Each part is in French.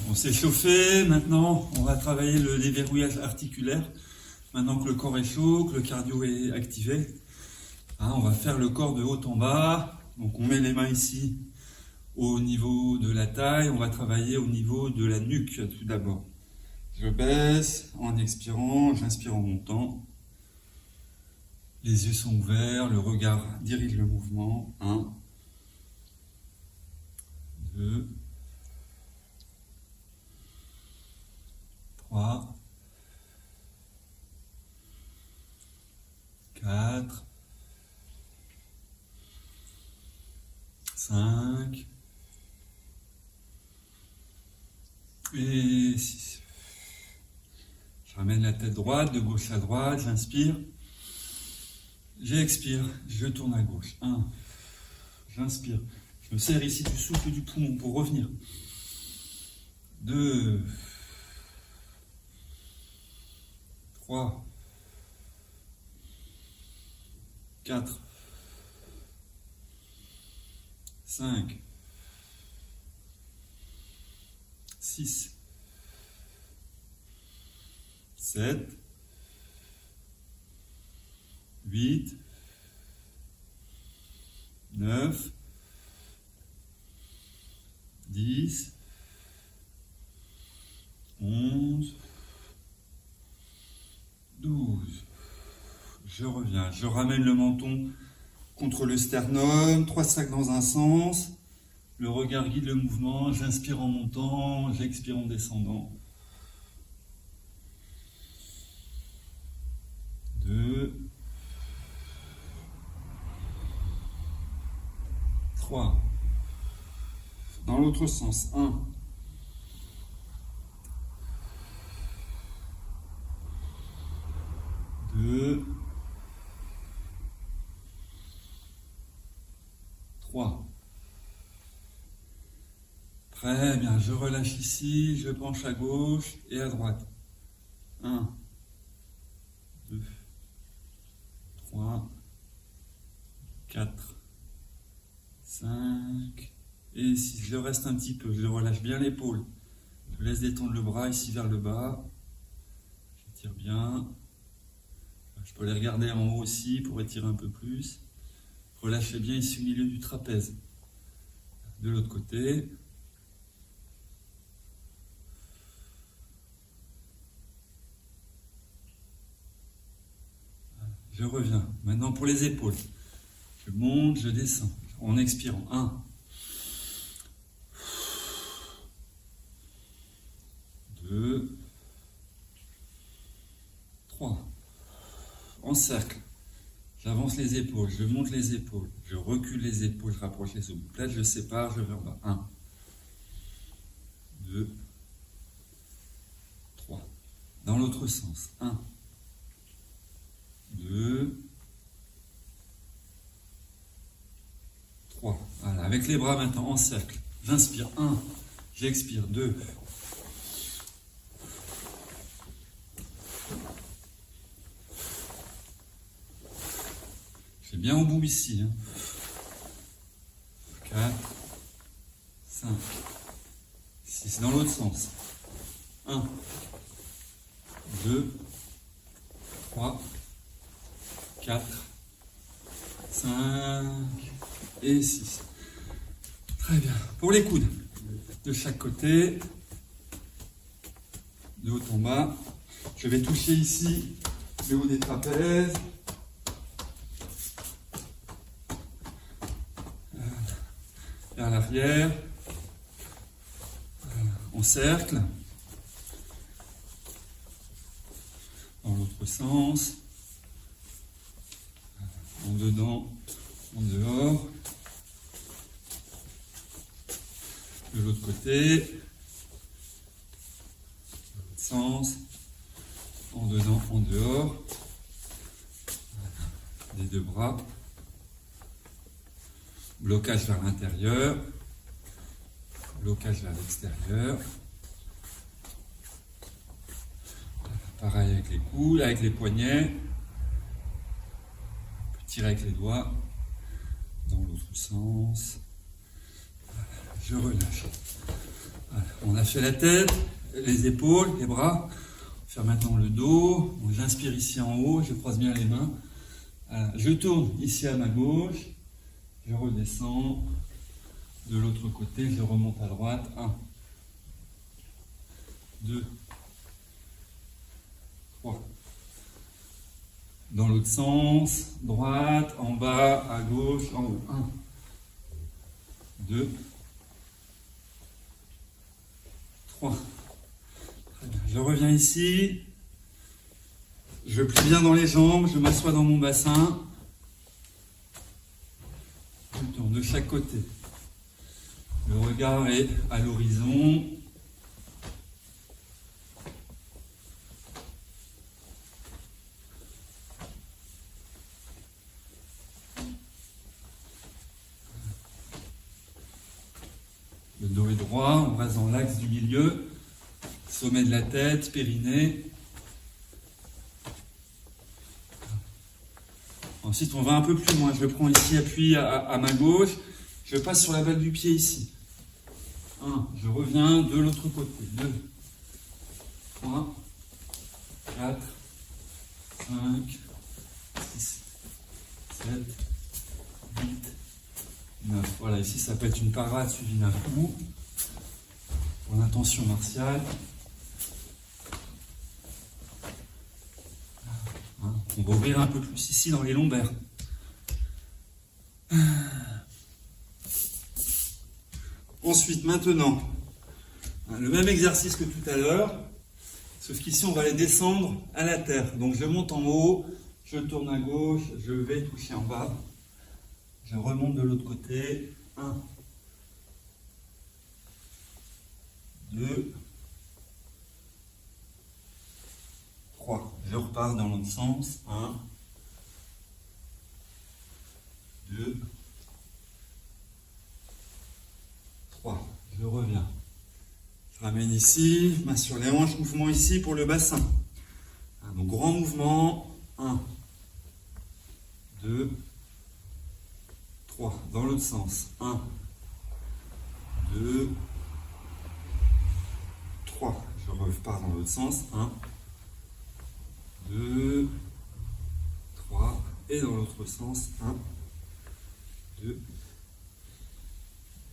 On s'est chauffé, maintenant on va travailler le déverrouillage articulaire. Maintenant que le corps est chaud, que le cardio est activé, on va faire le corps de haut en bas. Donc on met les mains ici au niveau de la taille, on va travailler au niveau de la nuque tout d'abord. Je baisse en expirant, j'inspire en montant. Les yeux sont ouverts, le regard dirige le mouvement. 1, 2, 3, 4, 5 et 6. Je ramène la tête droite, de gauche à droite, j'inspire, j'expire, je tourne à gauche. 1, j'inspire, je me serre ici du souffle du poumon pour revenir. 2, 3, 4, 5, 6, 7, 8, 9, 10, 11, 12. Je reviens, je ramène le menton contre le sternum, 3 sacs dans un sens. Le regard guide le mouvement, j'inspire en montant, j'expire en descendant. 2, 3. Dans l'autre sens, 1. 2, 3. Très bien, je relâche ici, je penche à gauche et à droite. 1, 2, 3, 4, 5 et 6. Je reste un petit peu, je relâche bien l'épaule. Je laisse détendre le bras ici vers le bas. J'étire bien. Je peux les regarder en haut aussi pour étirer un peu plus. Relâchez bien ici au milieu du trapèze. De l'autre côté. Je reviens. Maintenant pour les épaules. Je monte, je descends. En expirant. 1. 2. 3. En cercle. J'avance les épaules, je monte les épaules, je recule les épaules, je rapproche les omoplates, je sépare, je vais en bas. 1. 2. 3. Dans l'autre sens. 1. 2. 3. Voilà, avec les bras maintenant en cercle. J'inspire 1, j'expire 2. Je vais bien au bout ici. 4, 5, 6. Dans l'autre sens. 1, 2, 3, 4, 5 et 6. Très bien. Pour les coudes, de chaque côté, de haut en bas, je vais toucher ici le haut des trapèzes. Vers l'arrière, en cercle, dans l'autre sens, en dedans, en dehors, de l'autre côté, de l'autre sens, en dedans, en dehors, les deux bras. Blocage vers l'intérieur, blocage vers l'extérieur. Pareil avec les coudes, avec les poignets. On peut tirer avec les doigts dans l'autre sens. Je relâche. Voilà, On a fait la tête, les épaules, les bras. On va faire maintenant le dos. Donc, j'inspire ici en haut, je croise bien les mains. Voilà. Je tourne ici à ma gauche. Je redescends. De l'autre côté, je remonte à droite. 1, 2, 3. Dans l'autre sens, droite, en bas, à gauche, en haut. 1, 2, 3. Très bien. Je reviens ici. Je plie bien dans les jambes, je m'assois dans mon bassin. Je tourne de chaque côté. Le regard est à l'horizon. Le dos est droit, on reste dans l'axe du milieu. Sommet de la tête, périnée. Ensuite, on va un peu plus loin. Je prends ici appui à ma gauche. Je passe sur la balle du pied ici. 1, je reviens de l'autre côté. 2, 3, 4, 5, 6, 7, 8, 9. Voilà, ici ça peut être une parade suivie d'un coup. Pour l'intention martiale. On va ouvrir un peu plus ici dans les lombaires. Ensuite, maintenant, le même exercice que tout à l'heure, sauf qu'ici on va les descendre à la terre. Donc je monte en haut, je tourne à gauche, je vais toucher en bas, je remonte de l'autre côté. 1, 2, 3. Je repars dans l'autre sens. 1, 2, 3. Je reviens. Je ramène ici, main sur les hanches, mouvement ici pour le bassin. Donc grand mouvement. 1, 2, 3. Dans l'autre sens. 1, 2, 3. Je repars dans l'autre sens. 1, 2, 3. Et dans l'autre sens. 1, 2,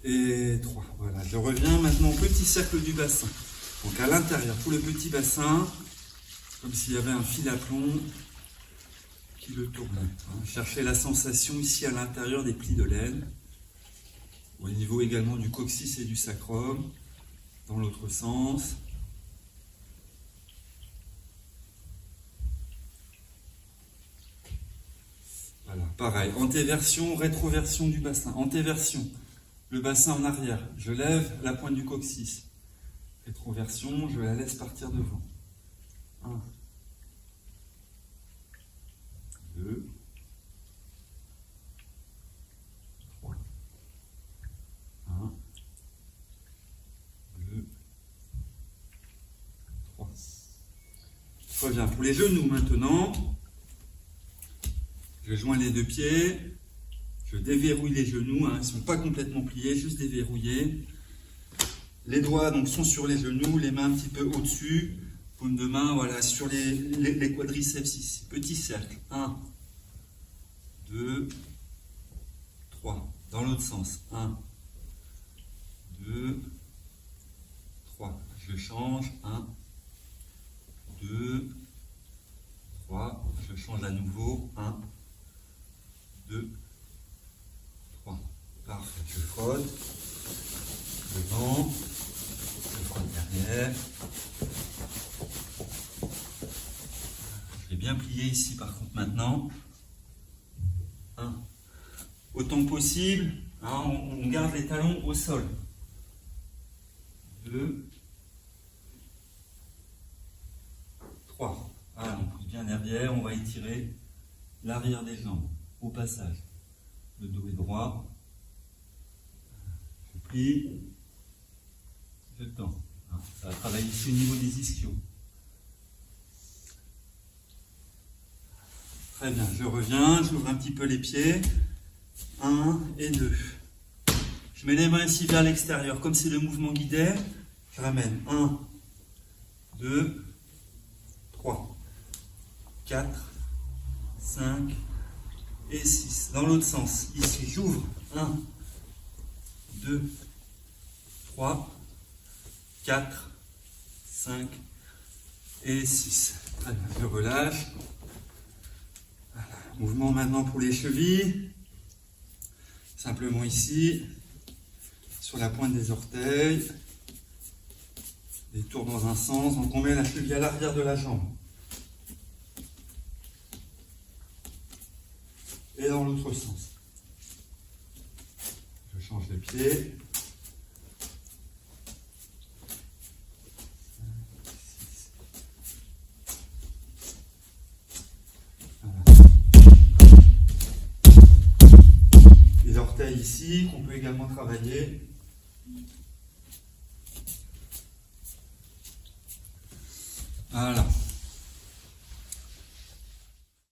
et 3. Voilà, je reviens maintenant au petit cercle du bassin. Donc à l'intérieur, tout le petit bassin, comme s'il y avait un fil à plomb qui le tournait. Cherchez la sensation ici à l'intérieur des plis de l'aine, au niveau également du coccyx et du sacrum, dans l'autre sens. Voilà, pareil, antéversion, rétroversion du bassin. Antéversion. Le bassin en arrière, je lève la pointe du coccyx. Rétroversion, je la laisse partir devant. 1, 2, 3. 1, 2, 3. Je reviens pour les genoux maintenant. Je joins les deux pieds. Je déverrouille les genoux, ils ne sont pas complètement pliés, juste déverrouillés. Les doigts donc, sont sur les genoux, les mains un petit peu au-dessus, paume de main, voilà, sur les quadriceps ici. Petit cercle. 1, 2, 3. Dans l'autre sens. 1, 2, 3. Je change. 1, 2, 3. Je change à nouveau. 1, 2, 3. Parfait. Je frotte devant, je frotte derrière. Je vais bien plier ici par contre maintenant. 1. Autant que possible, on garde les talons au sol. 2, 3. Voilà, on pousse bien derrière, on va étirer l'arrière des jambes au passage. Le dos est droit. Je plie. Je tends. Ça va travailler ici au niveau des ischios. Très bien, je reviens, j'ouvre un petit peu les pieds. 1 et 2. Je mets les mains ici vers l'extérieur, comme c'est le mouvement guidé. Je ramène 1, 2, 3, 4, 5 et 6. Dans l'autre sens, ici, j'ouvre 1, 2, 3, 4, 5 et 6. Très bien, je relâche. Voilà. Mouvement maintenant pour les chevilles. Simplement ici, sur la pointe des orteils. Les tours dans un sens, donc on met la cheville à l'arrière de la jambe. Et dans l'autre sens. Je change de pied. Les orteils ici, qu'on peut également travailler. Voilà.